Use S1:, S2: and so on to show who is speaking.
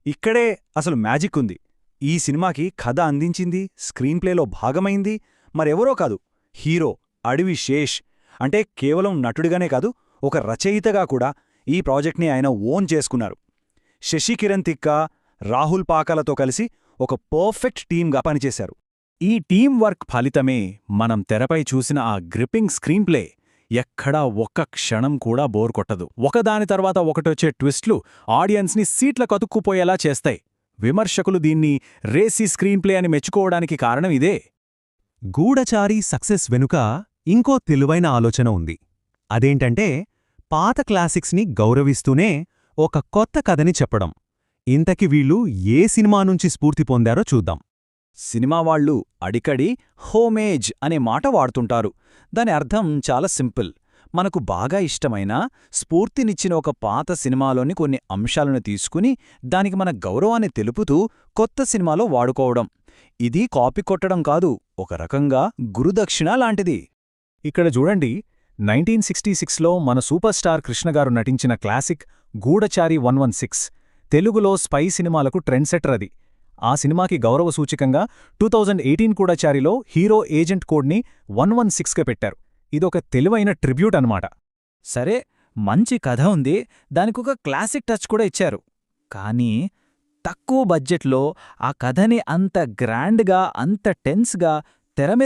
S1: ఇక్కడే అసలు మ్యాజిక్ ఉంది. ఈ సినిమాకి కథ అందించింది, స్క్రీన్ ప్లేలో భాగమైంది మరెవరో కాదు, హీరో అడవి శేష్. అంటే కేవలం నటుడిగానే కాదు, ఒక రచయితగా కూడా ఈ ప్రాజెక్ట్ని ఆయన ఓన్ చేసుకున్నారు. శశికిరణ్ తిక్క, రాహుల్ పాకాలతో కలిసి ఒక పర్ఫెక్ట్ టీమ్గా పనిచేశారు. ఈ టీం వర్క్ ఫలితమే మనం తెరపై చూసిన ఆ గ్రిప్పింగ్ స్క్రీన్ ప్లే. ఎక్కడా ఒక్క క్షణం కూడా బోర్ కొట్టదు. ఒకదాని తర్వాత ఒకటొచ్చే ట్విస్ట్లు ఆడియన్స్ని సీట్ల కతుక్కుపోయేలా చేస్తాయి. విమర్శకులు దీన్ని రేసీ స్క్రీన్ ప్లే అని మెచ్చుకోవడానికి కారణం ఇదే.
S2: గూఢచారి సక్సెస్ వెనుక ఇంకో తెలివైన ఆలోచన ఉంది. అదేంటంటే పాత క్లాసిక్స్ని గౌరవిస్తూనే ఒక కొత్త కథని చెప్పడం. ఇంతకి వీళ్ళు ఏ సినిమా నుంచి స్ఫూర్తి పొందారో చూద్దాం.
S1: సినిమా వాళ్ళు అడికడి హోమేజ్ అనే మాట వాడుతుంటారు. దాని అర్థం చాలా సింపుల్. మనకు బాగా ఇష్టమైన, స్ఫూర్తినిచ్చిన ఒక పాత సినిమాలోని కొన్ని అంశాలను తీసుకుని దానికి మన గౌరవాన్ని తెలుపుతూ కొత్త సినిమాలో వాడుకోవడం. ఇది కాపీ కొట్టడం కాదు, ఒక రకంగా గురుదక్షిణ లాంటిది. ఇక్కడ చూడండి, 1966లో మన సూపర్ స్టార్ కృష్ణగారు నటించిన క్లాసిక్ గూఢచారి 116 తెలుగులో స్పై సినిమాలకు ట్రెండ్ సెటర్ అది. ఆ సినిమాకి గౌరవ సూచికంగా 2018 గూఢచారిలో హీరో ఏజెంట్ కోడ్ని 116గా పెట్టారు. ఇదొక తెలివైన ట్రిబ్యూట్ అన్నమాట.
S3: సరే, మంచి కథ ఉంది, దానికొక క్లాసిక్ టచ్ కూడా ఇచ్చారు. కానీ తక్కువ బడ్జెట్లో ఆ కథని అంత గ్రాండ్గా, అంత టెన్స్గా తెరమీద